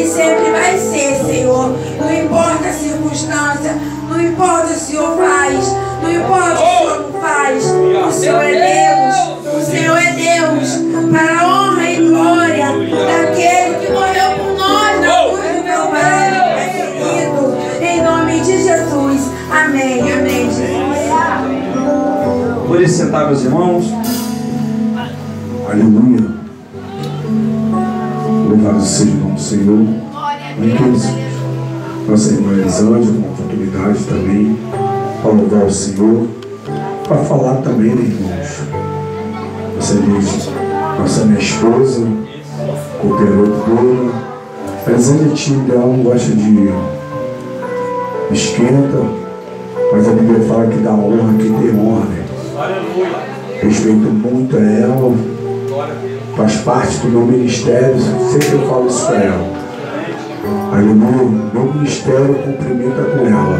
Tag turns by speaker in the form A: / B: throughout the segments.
A: sempre vai ser, Senhor. Não importa a circunstância, não importa o que o Senhor faz, não importa o que o Senhor não faz. O Senhor é Deus, o Senhor é Deus, para a honra e glória daquele que morreu por nós na cruz do Calvário, querido. Em nome de Jesus. Amém, amém, Jesus.
B: Por isso, sentar, meus irmãos.
C: Aleluia. Louvado seja o nome do Senhor. Queridos, nossa irmã Elisângela, uma oportunidade também para louvar o Senhor, para falar também, né, irmãos? Você diz, nossa minha esposa, cooperou toda. A Elisângela, time dela não gosta de esquenta, mas a Bíblia fala que dá honra, que tem honra, né? Respeito muito a ela, faz parte do meu ministério, sempre eu falo isso para ela. Aleluia, meu ministério cumprimenta com ela.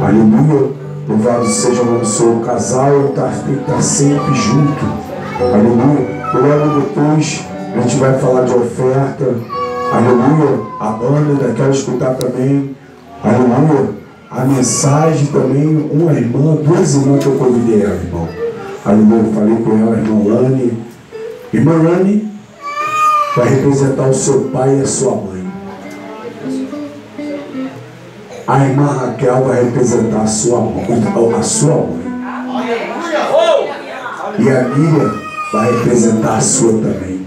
C: Aleluia, louvado seja o nome do Senhor. O casal tem que estar sempre junto. Aleluia, logo depois a gente vai falar de oferta. Aleluia, a banda daquela escutar também. Aleluia, a mensagem também. Uma irmã, duas irmãs que eu convidei ela, irmão. Aleluia, eu falei com ela, irmã Lani. Irmã Lani vai representar o seu pai e a sua mãe. A irmã Raquel vai representar a sua mãe. E a Miriam vai representar a sua também.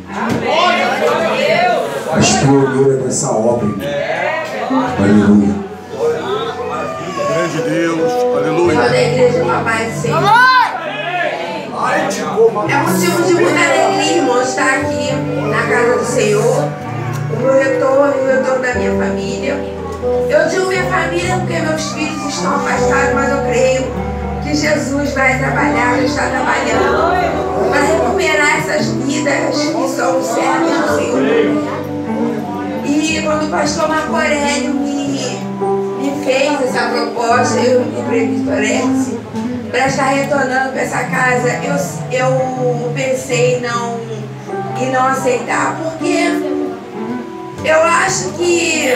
C: As pioneiras dessa obra. Aleluia.
D: Grande Deus, aleluia.
A: Sou da igreja do Papai do Senhor. É motivo de muita alegria, irmão, estar aqui na casa do Senhor. O meu retorno da minha família. Eu digo minha família porque meus filhos estão afastados, mas eu creio que Jesus vai trabalhar, já está trabalhando para recuperar essas vidas que são servos do Senhor. E quando o pastor Marco Aurélio me fez essa proposta, eu e o presbítero Alex, para estar retornando para essa casa, eu pensei em não aceitar, porque eu acho que,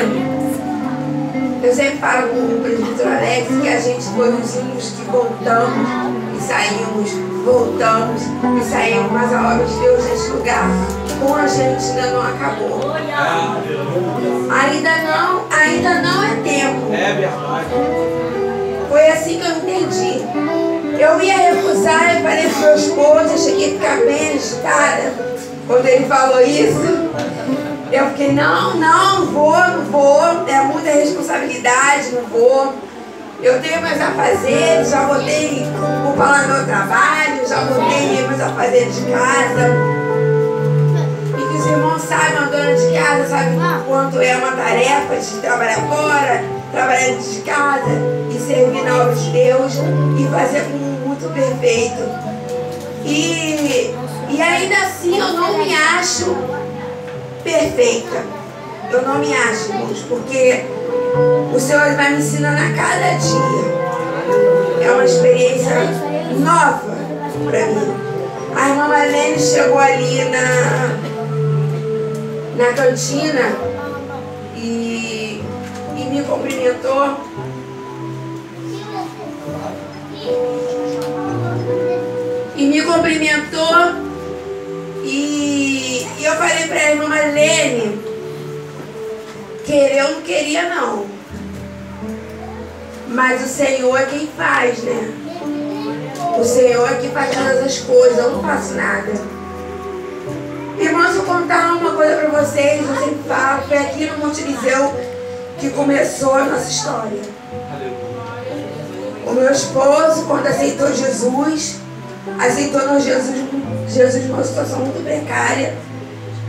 A: eu sempre falo com o presbítero Alex que a gente foi os únicos que voltamos e saímos, voltamos e saímos, mas a obra de Deus nesse lugar com a gente ainda não acabou. Ainda não é tempo.
B: É verdade.
A: Foi assim que eu entendi. Eu ia recusar, eu falei pro meu esposo, eu cheguei a ficar bem agitada quando ele falou isso. Eu fiquei, não vou, é muita responsabilidade, não vou. Eu tenho meus afazeres, já botei culpa lá no meu trabalho, já botei meus afazeres de casa. E que os irmãos saibam, a dona de casa sabe o quanto é uma tarefa de trabalhar fora, trabalhar dentro de casa e servir na obra de Deus e fazer com muito perfeito. E ainda assim eu não me acho perfeita. Eu não me acho, irmãos, porque o Senhor vai me ensinando a cada dia. É uma experiência nova para mim. A irmã Marlene chegou ali na cantina e me cumprimentou. E eu falei para a irmã Marlene que eu não queria não. Mas o Senhor é quem faz, né? O Senhor é que faz todas as coisas, eu não faço nada. Irmãos, eu vou contar uma coisa para vocês, eu sempre falo, foi aqui no Monte Eliseu que começou a nossa história. O meu esposo, quando aceitou Jesus numa situação muito precária,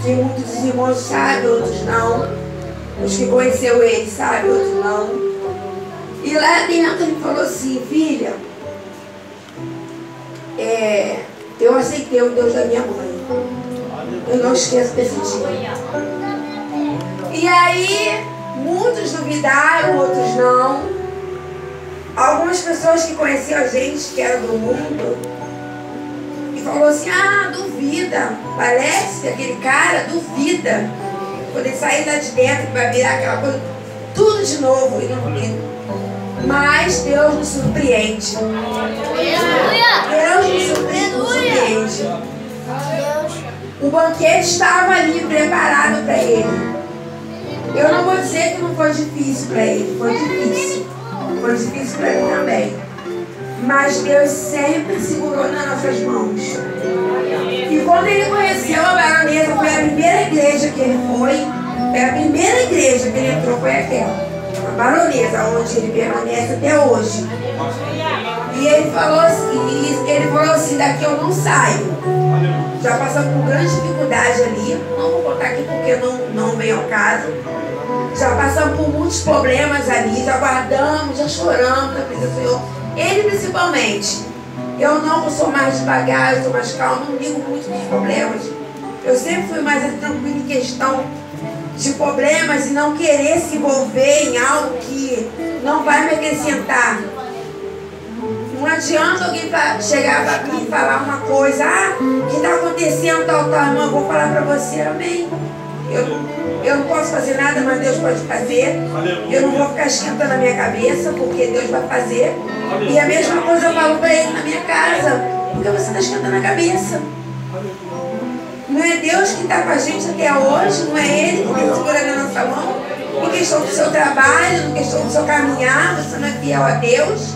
A: que muitos irmãos sabem, outros não. Os que conheceu ele sabem, outros não. E lá dentro ele falou assim, filha, eu aceitei o Deus da minha mãe. Eu não esqueço desse dia. E aí, muitos duvidaram, outros não. Algumas pessoas que conheciam a gente, que eram do mundo, e falou assim, duvida, parece aquele cara, duvida. Quando ele sair lá de dentro, vai virar aquela coisa, tudo de novo. Mas Deus nos surpreende. Deus nos surpreende. O banquete estava ali preparado para ele. Eu não vou dizer que não foi difícil para ele, foi difícil. Foi difícil para mim também. Mas Deus sempre segurou nas nossas mãos. E quando ele conheceu a baronesa, foi a primeira igreja que ele foi. A primeira igreja que ele entrou foi aquela. A baronesa, onde ele permanece até hoje. E ele falou assim, daqui eu não saio. Já passamos por grande dificuldade ali. Não vou contar aqui porque não vem ao caso. Já passamos por muitos problemas ali, já guardamos, já choramos na presença do Senhor. Ele principalmente. Eu não sou mais devagar, eu sou mais calma, não ligo muito dos problemas. Eu sempre fui mais tranquila em questão de problemas e não querer se envolver em algo que não vai me acrescentar. Não adianta alguém chegar para mim e falar uma coisa, o que está acontecendo, tal, irmão, eu vou falar para você, amém. Eu não posso fazer nada, mas Deus pode fazer. Eu não vou ficar esquentando a minha cabeça, porque Deus vai fazer. E a mesma coisa eu falo para ele na minha casa, porque você está esquentando a cabeça. Não é Deus que está com a gente até hoje, não é Ele que está segurando a nossa mão. Em questão do seu trabalho, em questão do seu caminhar, você não é fiel a Deus.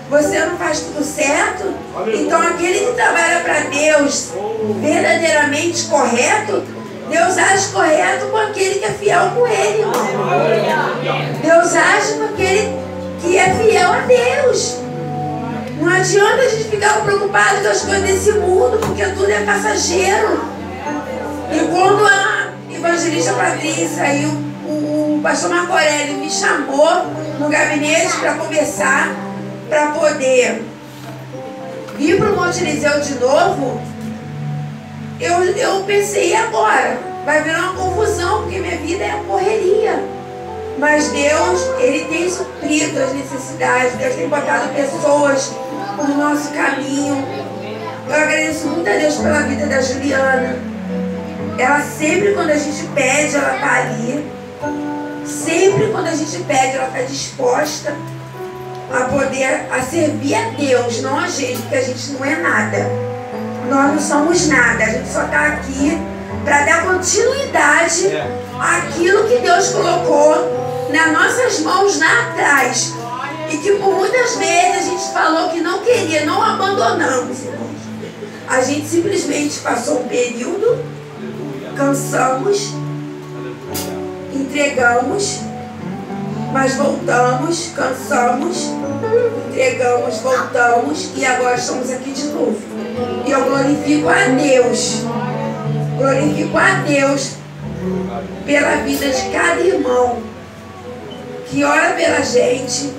A: Você não faz tudo certo. Então aquele que trabalha para Deus verdadeiramente correto, Deus age correto com aquele que é fiel com Ele, irmão. Deus age com aquele que é fiel a Deus. Não adianta a gente ficar preocupado com as coisas desse mundo, porque tudo é passageiro. E quando a evangelista Patrícia e o pastor Marco Aurélio me chamou no gabinete para conversar, para poder vir para o Monte Eliseu de novo, eu pensei, e agora? Vai virar uma confusão, porque minha vida é uma correria. Mas Deus, Ele tem suprido as necessidades, Deus tem botado pessoas no nosso caminho. Eu agradeço muito a Deus pela vida da Juliana. Ela sempre, quando a gente pede, ela está ali. Sempre quando a gente pede, ela está disposta a poder servir a Deus, não a gente, porque a gente não é nada. Nós não somos nada, a gente só está aqui para dar continuidade àquilo que Deus colocou nas nossas mãos lá atrás. E que por muitas vezes a gente falou que não queria, não abandonamos, irmãos. A gente simplesmente passou um período, cansamos, entregamos, mas voltamos, cansamos, entregamos, voltamos e agora estamos aqui de novo. E eu glorifico a Deus pela vida de cada irmão que ora pela gente,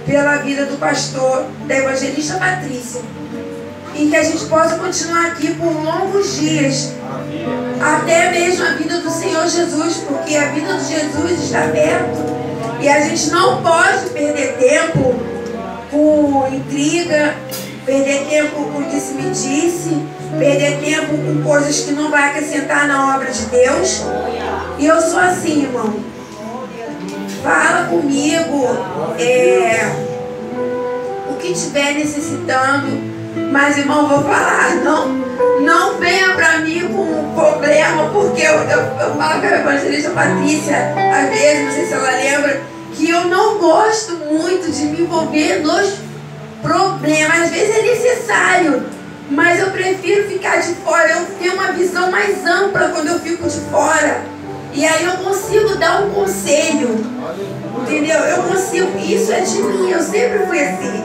A: pela vida do pastor, da evangelista Patrícia, e que a gente possa continuar aqui por longos dias, até mesmo a vida do Senhor Jesus, porque a vida de Jesus está perto. E a gente não pode perder tempo com intriga, perder tempo com disse-me-disse, perder tempo com coisas que não vai acrescentar na obra de Deus. E eu sou assim, irmão. Fala comigo o que estiver necessitando. Mas, irmão, vou falar, não venha para mim com um problema, porque eu falo com a evangelista Patrícia, às vezes, não sei se ela lembra, que eu não gosto muito de me envolver nos problemas. Às vezes é necessário, mas eu prefiro ficar de fora. Eu tenho uma visão mais ampla quando eu fico de fora. E aí eu consigo dar um conselho, entendeu? Eu consigo, isso é de mim, eu sempre fui assim.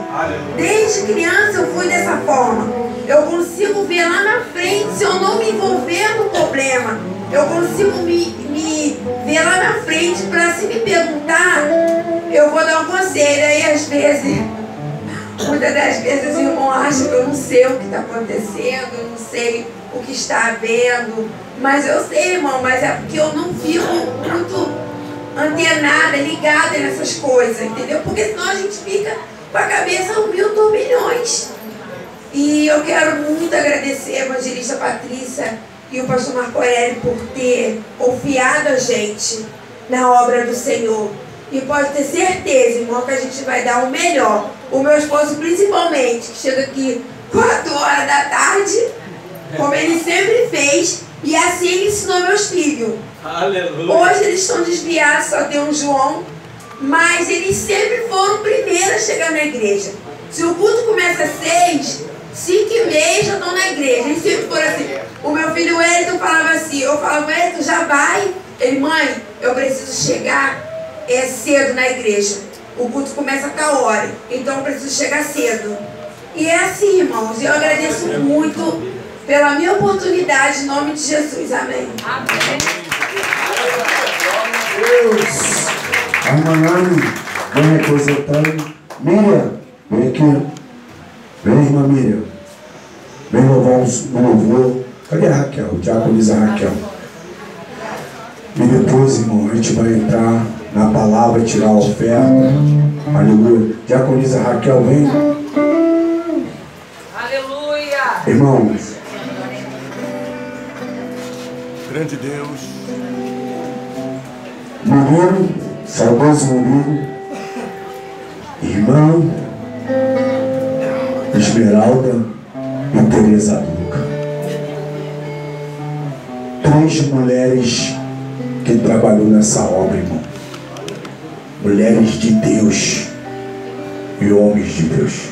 A: Desde criança eu fui dessa forma. Eu consigo ver lá na frente, se eu não me envolver no problema, eu consigo me ver lá na frente para, se me perguntar, eu vou dar um conselho. Aí às vezes, muitas das vezes o irmão acha que eu não sei o que está acontecendo, eu não sei o que está havendo. Mas eu sei, irmão, mas é porque eu não fico muito antenada, ligada nessas coisas, entendeu? Porque senão a gente fica com a cabeça a 1000 turbilhões. E eu quero muito agradecer a evangelista Patrícia e o pastor Marco Aurélio por ter confiado a gente na obra do Senhor. E pode ter certeza, irmão, que a gente vai dar o melhor. O meu esposo principalmente, que chega aqui 4 horas da tarde, como ele sempre fez, e assim ele ensinou meus filhos. Aleluia. Hoje eles estão desviados, só tem um João, mas eles sempre foram o primeiro a chegar na igreja. Se o culto começa às 6, 5h30 já estão na igreja. Eles sempre foram assim. O meu filho Wellington falava assim, eu falava, Wellington, já vai? Ele, mãe, eu preciso chegar cedo na igreja. O culto começa a tal hora, então eu preciso chegar cedo. E é assim, irmãos, eu agradeço muito pela minha oportunidade, em nome de Jesus. Amém. Amém.
C: Deus. Amanhã, vem representando. Miriam, vem aqui. Vem, irmã Miriam. Vem louvar um louvor. Cadê a Raquel? Diaconisa Raquel. E depois, irmão, a gente vai entrar na palavra, tirar a oferta. Aleluia. Diaconisa Raquel, vem.
D: Aleluia.
C: Irmãos.
E: Grande Deus.
C: Menino, saudoso menino. Irmã Esmeralda e Teresa Luca. 3 mulheres que trabalhou nessa obra, irmão. Mulheres de Deus e homens de Deus.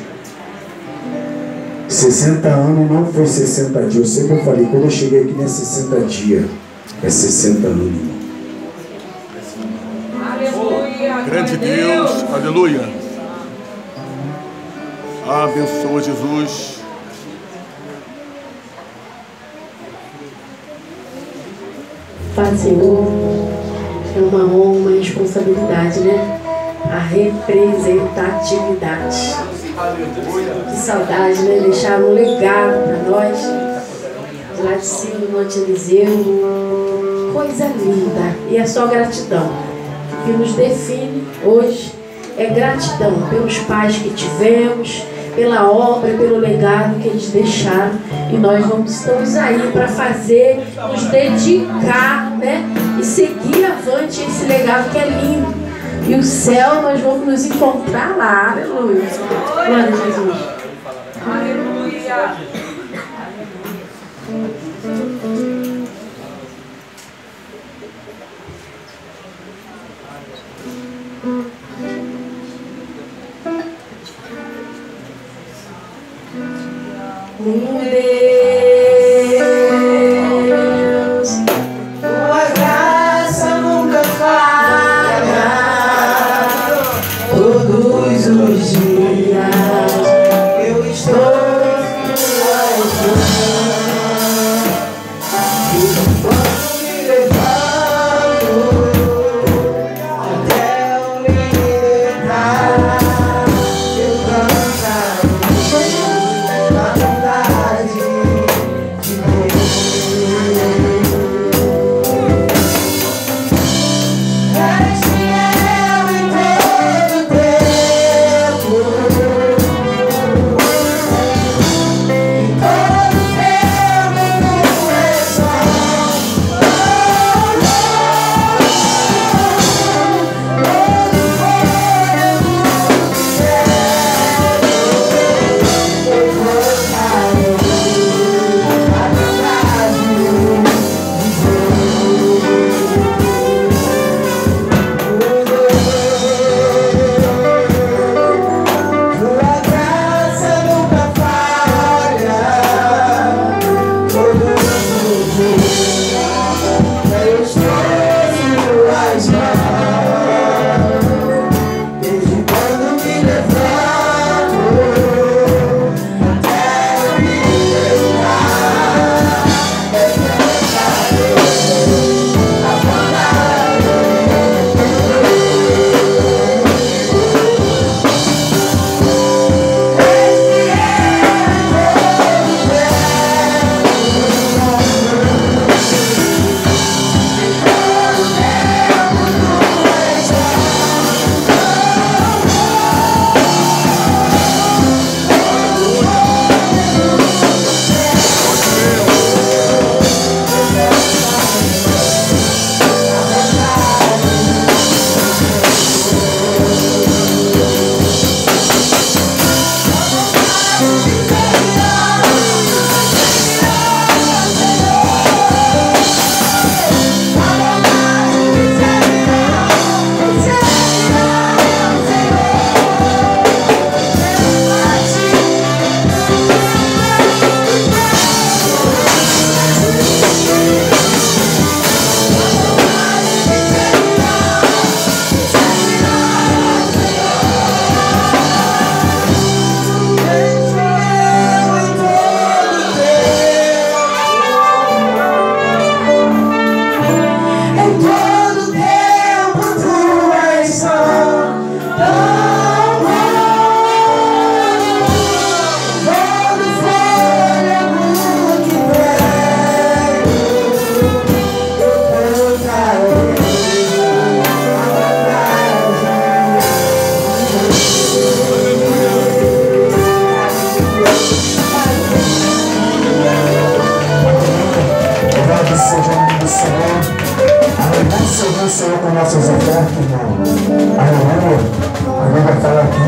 C: 60 anos não foi 60 dias. Eu sempre falei, quando eu cheguei aqui não é 60 dias, é 60 anos, irmão.
D: Aleluia.
E: Grande Deus, aleluia. Abençoa Jesus.
F: Pai Senhor, é uma honra, uma responsabilidade, né? A representatividade. Que saudade, né? Deixar um legado para nós. De lá de cima do Monte Eliseu. Coisa linda. E é só gratidão. O que nos define hoje é gratidão pelos pais que tivemos, pela obra, pelo legado que eles deixaram. E nós estamos aí para fazer, nos dedicar, né? E seguir avante esse legado que é lindo. E o céu nós vamos nos encontrar lá. Aleluia. Glória a Jesus.
D: Aleluia.
F: Deus, tua graça nunca falha. Todos os dias eu estou em tuas mãos. E posso me levando até o libertar. Eu cantarei na bondade de Deus. És fiel em todo tempo.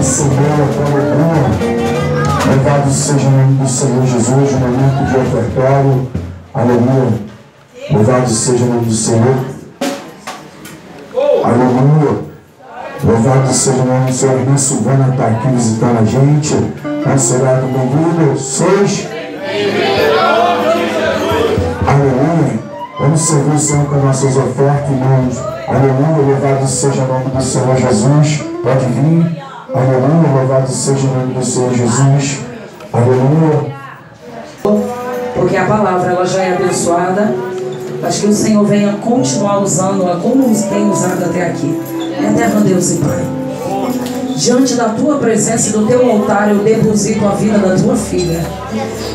C: receber a tua alegria. Louvado seja o nome do Senhor Jesus, no momento de ofertório. Aleluia. Louvado seja o nome do Senhor. Aleluia. Louvado seja o nome do Senhor. A irmã Silvana está aqui visitando a gente. Conselhado, bem-vindo. Sois. Aleluia. Vamos servir o Senhor com nossas ofertas, irmãos. Aleluia. Louvado seja o nome do Senhor Jesus. Pode vir. Aleluia. Louvado seja o nome do Senhor Jesus. Aleluia.
G: Porque a palavra ela já é abençoada, mas que o Senhor venha continuar usando-a como tem usado até aqui. Eterno Deus e Pai, diante da tua presença e do teu altar eu deposito a vida da tua filha,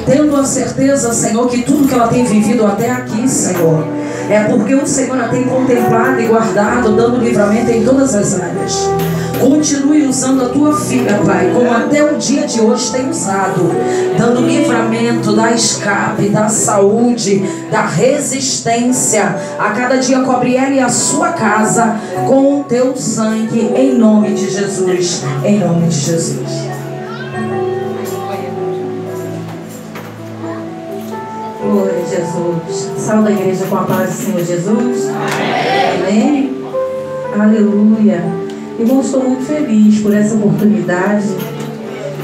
G: tendo a certeza, Senhor, que tudo que ela tem vivido até aqui, Senhor, é porque o Senhor a tem contemplado e guardado, dando livramento em todas as áreas. Continue usando a tua filha, Pai, como até o dia de hoje tem usado, dando livramento, da escape, da saúde, da resistência. A cada dia cobre ela e a sua casa com o teu sangue, em nome de Jesus. Em nome de Jesus.
H: Glória a Jesus. Saúde a igreja com a paz do Senhor Jesus. Amém. Aleluia. Irmão, estou muito feliz por essa oportunidade,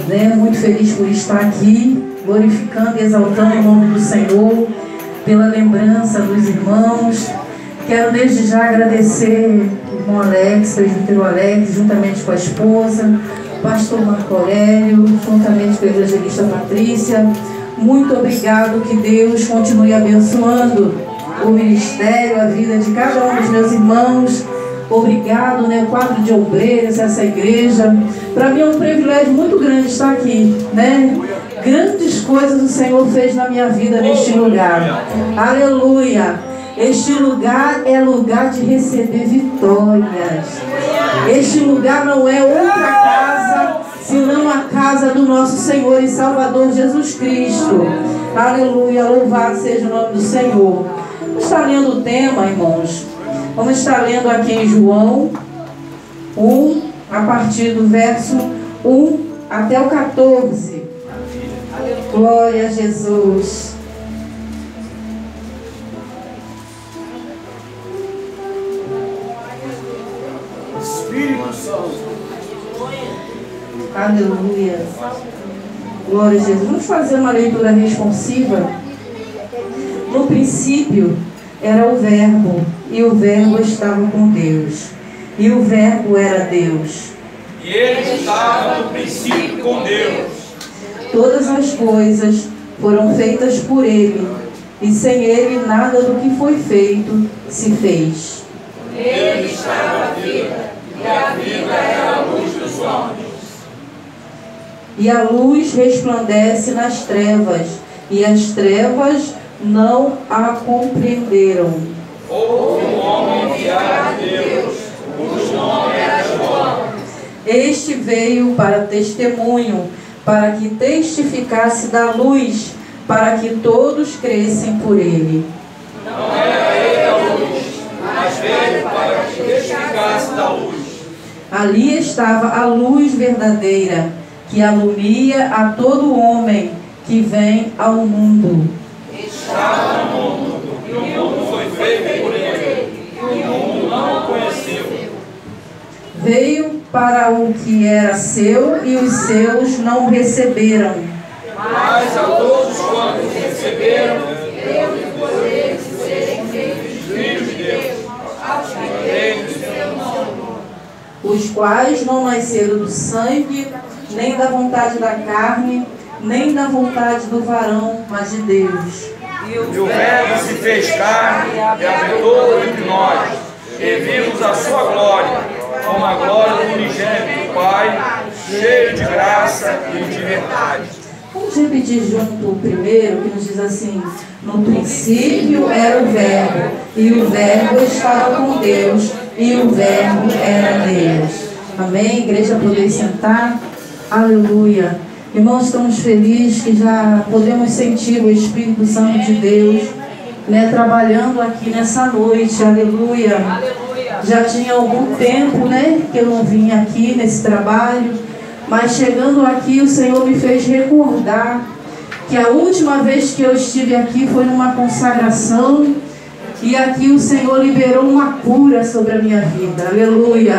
H: né? Muito feliz por estar aqui, glorificando e exaltando o nome do Senhor, pela lembrança dos irmãos. Quero desde já agradecer o irmão Alex, presbítero Alex, juntamente com a esposa, o pastor Marco Aurélio, juntamente com a evangelista Patrícia. Muito obrigado, que Deus continue abençoando o ministério, a vida de cada um dos meus irmãos. Obrigado, né, o quadro de obreiros, essa igreja. Para mim é um privilégio muito grande estar aqui, né? Grandes coisas o Senhor fez na minha vida neste lugar. Aleluia. Este lugar é lugar de receber vitórias. Este lugar não é outra casa, senão a casa do nosso Senhor e Salvador Jesus Cristo. Aleluia. Louvado seja o nome do Senhor. Vamos estar lendo o tema, irmãos. Vamos estar lendo aqui em João 1, a partir do verso 1 até o 14. Glória a Jesus.
E: Espírito Santo.
H: Aleluia. Glória a Jesus. Vamos fazer uma leitura responsiva. No princípio era o Verbo, e o Verbo estava com Deus, e o Verbo era Deus.
B: E ele estava no princípio com Deus.
H: Todas as coisas foram feitas por ele, e sem ele nada do que foi feito se fez.
D: Nele estava a vida, e a vida era a luz dos homens.
H: E a luz resplandece nas trevas, e as trevas não a compreenderam.
B: Houve um homem enviado de Deus, cujo nome era João.
H: Este veio para testemunho, para que testificasse da luz, para que todos crescem por ele.
B: Não era ele a luz, mas veio para que testificasse da luz.
H: Ali estava a luz verdadeira, que alumia a todo homem que vem ao mundo.
B: Estava no mundo, e o mundo foi feito por ele, e o mundo não o conheceu.
H: Veio para o que era seu, e os seus não o receberam.
B: Mas a todos quantos receberam, deu-lhe poder de serem feitos filhos de Deus, aos que creem no seu nome.
H: Os quais não nasceram do sangue, nem da vontade da carne, nem da vontade do varão, mas de Deus.
B: E o Verbo se fez carne e habitou entre nós, e vimos a sua glória, como a glória do unigênito do Pai, cheio de graça e de verdade.
H: Vamos repetir junto o primeiro, que nos diz assim: no princípio era o Verbo, e o Verbo estava com Deus, e o Verbo era Deus. Amém? Igreja, poder sentar. Aleluia. Irmãos, estamos felizes que já podemos sentir o Espírito Santo de Deus, né, trabalhando aqui nessa noite. Aleluia. Já tinha algum tempo, né, que eu não vinha aqui nesse trabalho, Mas chegando aqui, o Senhor me fez recordar que a última vez que eu estive aqui foi numa consagração, e aqui o Senhor liberou uma cura sobre a minha vida. Aleluia.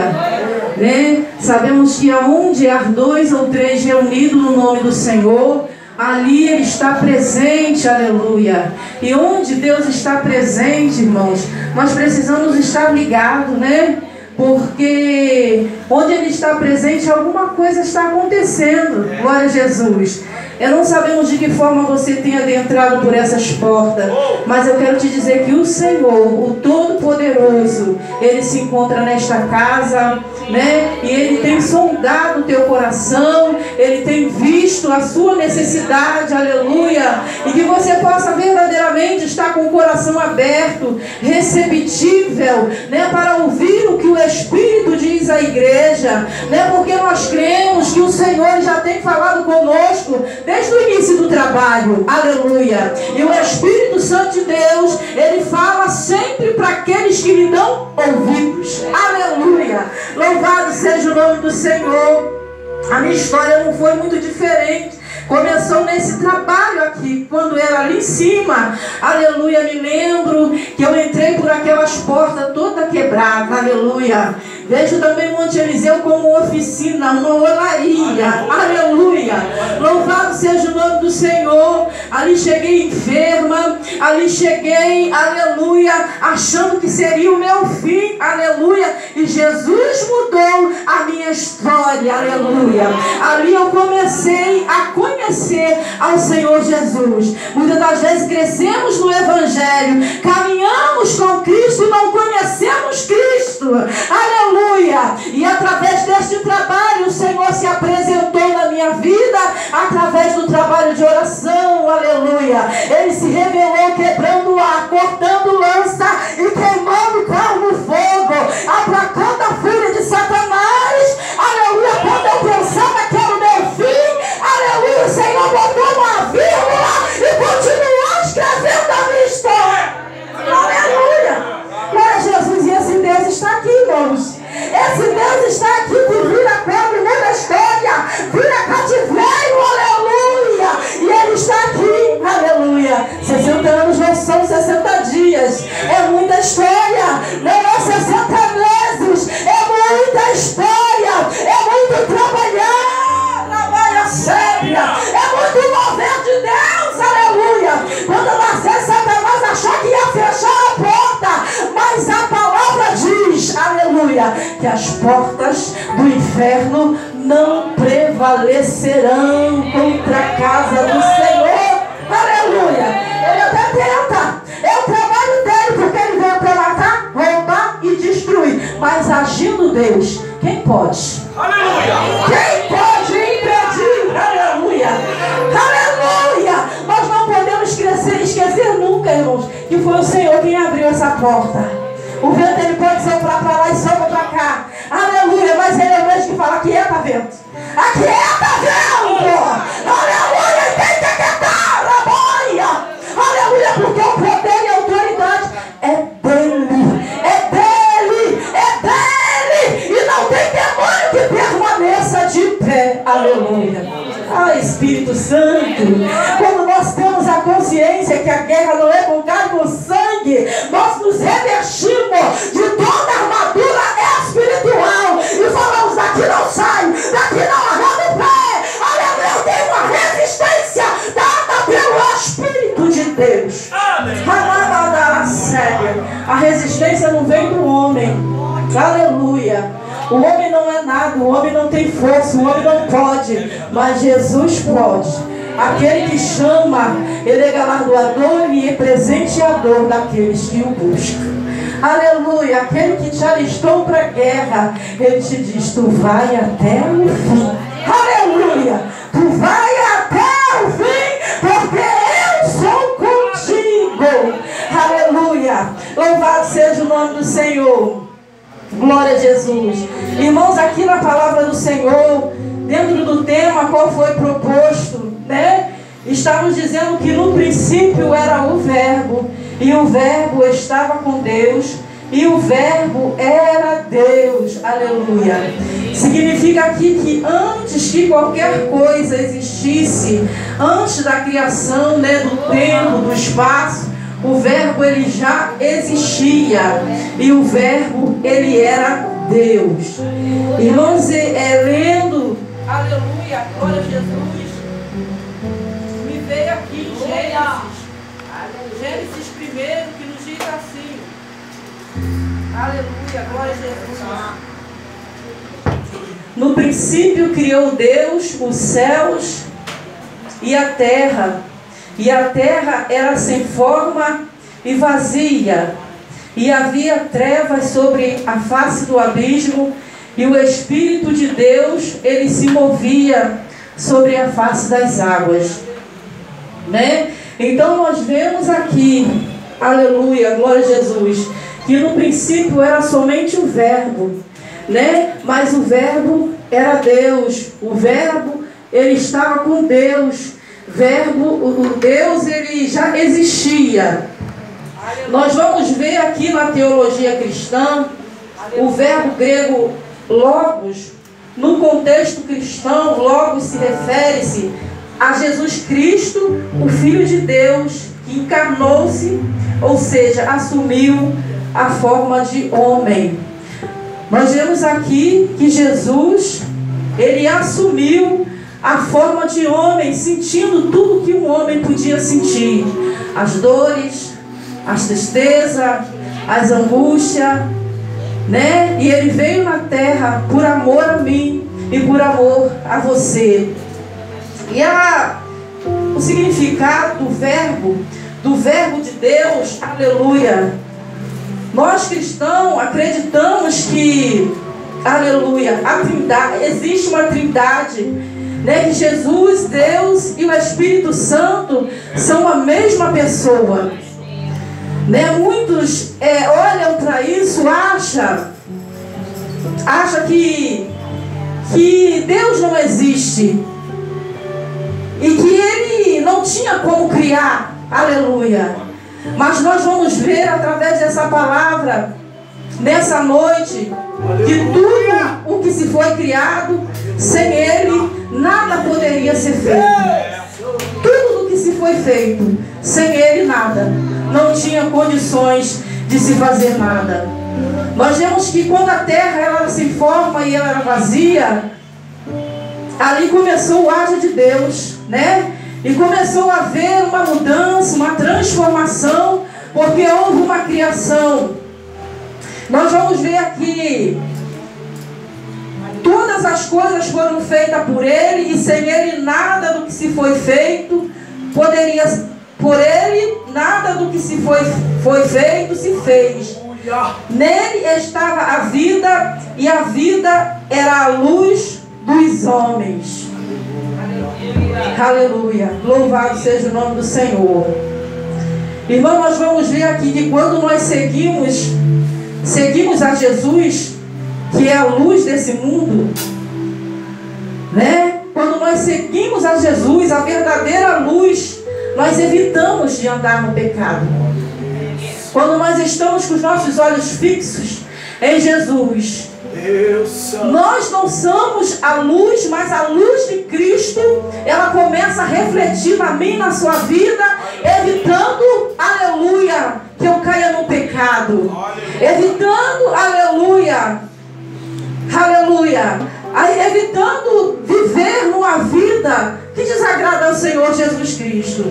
H: Né? Sabemos que aonde há 2 ou 3 reunidos no nome do Senhor, ali Ele está presente. Aleluia. E onde Deus está presente, irmãos, nós precisamos estar ligados, né? Porque onde Ele está presente, alguma coisa está acontecendo. Glória a Jesus. Não sabemos de que forma você tem adentrado por essas portas, mas eu quero te dizer que o Senhor, o Todo-Poderoso, Ele se encontra nesta casa, né? E Ele tem sondado o teu coração, Ele tem visto a sua necessidade, aleluia, e que você possa verdadeiramente estar com o coração aberto, receptível, né? Para ouvir o que o Espírito diz à igreja, né? Porque nós cremos que o Senhor já tem falado conosco desde o início do trabalho, aleluia. E o Espírito Santo de Deus, Ele fala sempre para aqueles que lhe dão ouvidos, aleluia. Louvado seja o nome do Senhor. A minha história não foi muito diferente. Começou nesse trabalho aqui, quando era ali em cima, aleluia. Me lembro que eu entrei por aquelas portas toda quebrada, aleluia. Vejo também Monte Eliseu como oficina, uma olaria, aleluia. Louvado seja o nome do Senhor. Ali cheguei enferma, ali cheguei, aleluia, achando que seria o meu fim, aleluia. E Jesus mudou a minha história, aleluia. Ali eu comecei a conhecer ao Senhor Jesus. Muitas das vezes crescemos no Evangelho, caminhamos com Cristo e não conhecemos Cristo, aleluia. E através deste trabalho o Senhor se apresentou na minha vida, através do trabalho de oração, aleluia. Ele se revelou quebrando ar, cortando lança e queimando como fogo, aplacando a fúria de Satanás, aleluia. Quando eu pensava que era o meu fim, aleluia, o Senhor botou uma vírgula e continuou escrevendo a minha história, aleluia. Glória a Jesus. E esse Deus está aqui, irmãos. Esse Deus está aqui que vira pedra e muda a história, vira cativeiro, aleluia. E Ele está aqui, aleluia. 60 anos não são 60 dias, é muita história. Não é 60 meses, é muita história, é muito trabalhar, trabalha séria, é muito mover de Deus, aleluia. Quando nascer, Satanás achou que ia fechar a porta, mas a palavra diz, aleluia, que as portas do inferno não prevalecerão contra a casa do Senhor, aleluia. Ele até tenta, é o trabalho dele, porque ele veio para matar, roubar e destruir. Mas agindo Deus, quem pode? Aleluia! Quem pode impedir? Aleluia! Aleluia! Nós não podemos esquecer nunca, irmãos, que foi o Senhor quem abriu essa porta. O vento ele pode soprar para lá e sopra para cá, aleluia, mas ele é o mesmo que fala: aquieta vento, aquieta vento, aleluia, tem que aquietar a boia, aleluia, porque o poder e a autoridade é dele, é dele, é dele, e não tem demônio que permaneça de pé, aleluia. Ah, Espírito Santo, quando nós temos a consciência que a guerra não é com carne e com sangue, nós nos revestimos de toda a armadura espiritual e falamos: daqui não saio, daqui não arredo o pé, aleluia. Eu tenho uma resistência dada pelo Espírito de Deus. A resistência não vem do homem, aleluia. O homem não é nada, o homem não tem força, o homem não pode, mas Jesus pode. Aquele que chama, Ele é galardoador e é presenteador daqueles que o buscam. Aleluia. Aquele que te alistou para a guerra, Ele te diz: tu vai até o fim. Aleluia. Tu vai até o fim, porque eu sou contigo. Aleluia. Louvado seja o nome do Senhor. Glória a Jesus. Irmãos, aqui na palavra do Senhor, dentro do tema qual foi proposto, né? Estamos dizendo que no princípio era o Verbo, e o Verbo estava com Deus, e o Verbo era Deus. Aleluia. Significa aqui que antes que qualquer coisa existisse, antes da criação, né, do tempo, do espaço, o Verbo ele já existia e o Verbo ele era Deus. Irmãos, lendo, aleluia, glória a Jesus, me veio aqui em Gênesis 1, que nos diz assim, aleluia, glória a Jesus. No princípio criou Deus os céus e a terra era sem forma e vazia, e havia trevas sobre a face do abismo, e o Espírito de Deus, ele se movia sobre a face das águas, né? Então nós vemos aqui, aleluia, glória a Jesus, que no princípio era somente o Verbo, né? Mas o Verbo era Deus, o Verbo ele estava com Deus, o Deus ele já existia. Nós vamos ver aqui na teologia cristã o verbo grego logos. No contexto cristão, logos se refere-se a Jesus Cristo, o Filho de Deus, que encarnou-se, ou seja, assumiu a forma de homem. Nós vemos aqui que Jesus, ele assumiu a forma de homem, sentindo tudo que um homem podia sentir. As dores, as tristezas, as angústias, né? E ele veio na terra por amor a mim e por amor a você. E o significado do verbo de Deus, aleluia. Nós cristãos acreditamos que, aleluia, a trindade, existe uma trindade, né? Que Jesus, Deus e o Espírito Santo são a mesma pessoa, né? Muitos olham para isso, acham que Deus não existe e que Ele não tinha como criar, aleluia. Mas nós vamos ver através dessa palavra nessa noite que tudo o que se foi criado, sem Ele nada poderia ser feito. Tudo o que se foi feito, sem Ele nada, não tinha condições de se fazer nada. Nós vemos que quando a terra ela era sem forma e ela era vazia, ali começou o haja de Deus, né? E começou a haver uma mudança, uma transformação, porque houve uma criação. Nós vamos ver aqui, todas as coisas foram feitas por Ele, e sem Ele nada do que se foi feito poderia, por Ele nada do que se foi feito se fez. Nele estava a vida, e a vida era a luz dos homens. Aleluia, louvado seja o nome do Senhor. Irmão, nós vamos ver aqui que quando nós seguimos a Jesus, que é a luz desse mundo, né? Quando nós seguimos a Jesus, a verdadeira luz, nós evitamos de andar no pecado. Quando nós estamos com os nossos olhos fixos em Jesus, nós não somos a luz, mas a luz de Cristo, ela começa a refletir na minha e na sua vida, evitando, aleluia, que eu caia no pecado, evitando, aleluia, evitando viver numa vida que desagrada ao Senhor Jesus Cristo.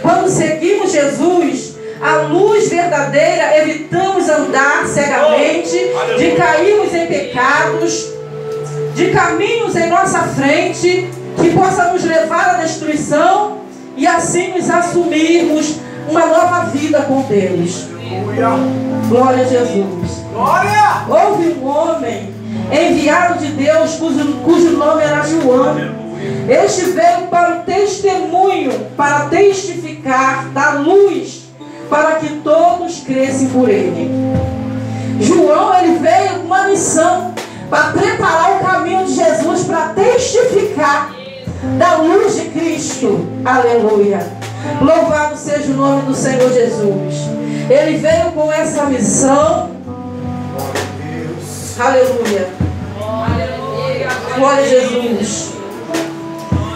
H: Quando seguimos Jesus, a luz verdadeira, evitamos andar cegamente, de cairmos em pecados, de caminhos em nossa frente que possa nos levar à destruição, e assim nos assumirmos uma nova vida com Deus. Glória a Jesus. Houve um homem enviado de Deus cujo nome era João. Este veio para o testemunho, para testificar da luz, para que todos crescem por ele. João, ele veio com uma missão para preparar o caminho de Jesus, para testificar da luz de Cristo. Aleluia. Louvado seja o nome do Senhor Jesus. Ele veio com essa missão, aleluia, glória a Jesus,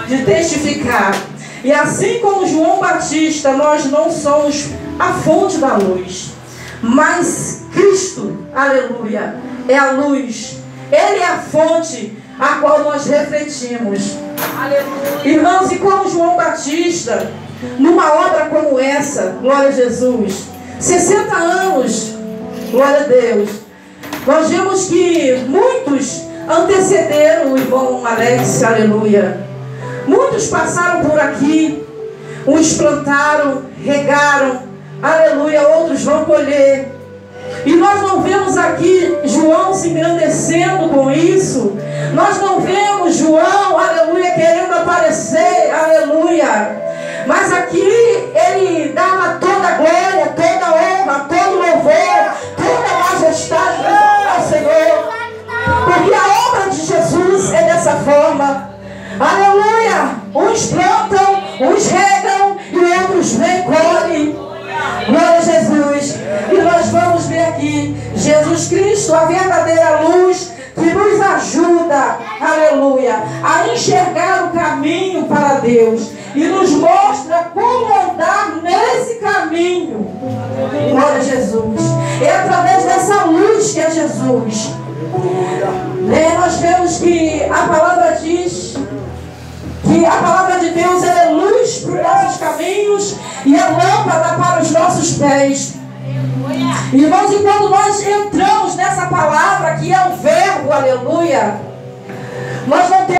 H: de testificar. E assim como João Batista, nós não somos a fonte da luz, mas Cristo, aleluia, é a luz. Ele é a fonte a qual nós refletimos. Aleluia. Irmãos, e como João Batista, numa obra como essa, glória a Jesus, 60 anos, glória a Deus, nós vemos que muitos antecederam o irmão Alex, aleluia. Muitos passaram por aqui, uns plantaram, regaram, aleluia, outros vão colher. E nós não vemos aqui João se engrandecendo com isso. Nós não vemos João, aleluia, querendo aparecer, aleluia. Mas aqui ele dava toda a glória, toda a honra, todo o louvor, toda a majestade ao Senhor. Porque a obra de Jesus é dessa forma. Aleluia! Uns plantam, uns regam e outros vêm e colhem. Glória a Jesus. E nós vamos ver aqui Jesus Cristo, a verdadeira luz, que nos ajuda, aleluia, a enxergar o caminho para Deus e nos mostra como andar nesse caminho. Glória a Jesus. É através dessa luz que é Jesus. Nós vemos que a palavra diz que a palavra de Deus é luz para os nossos caminhos e a lâmpada para os nossos pés. Irmãos, e quando nós entramos nessa palavra que é o verbo, aleluia, nós não temos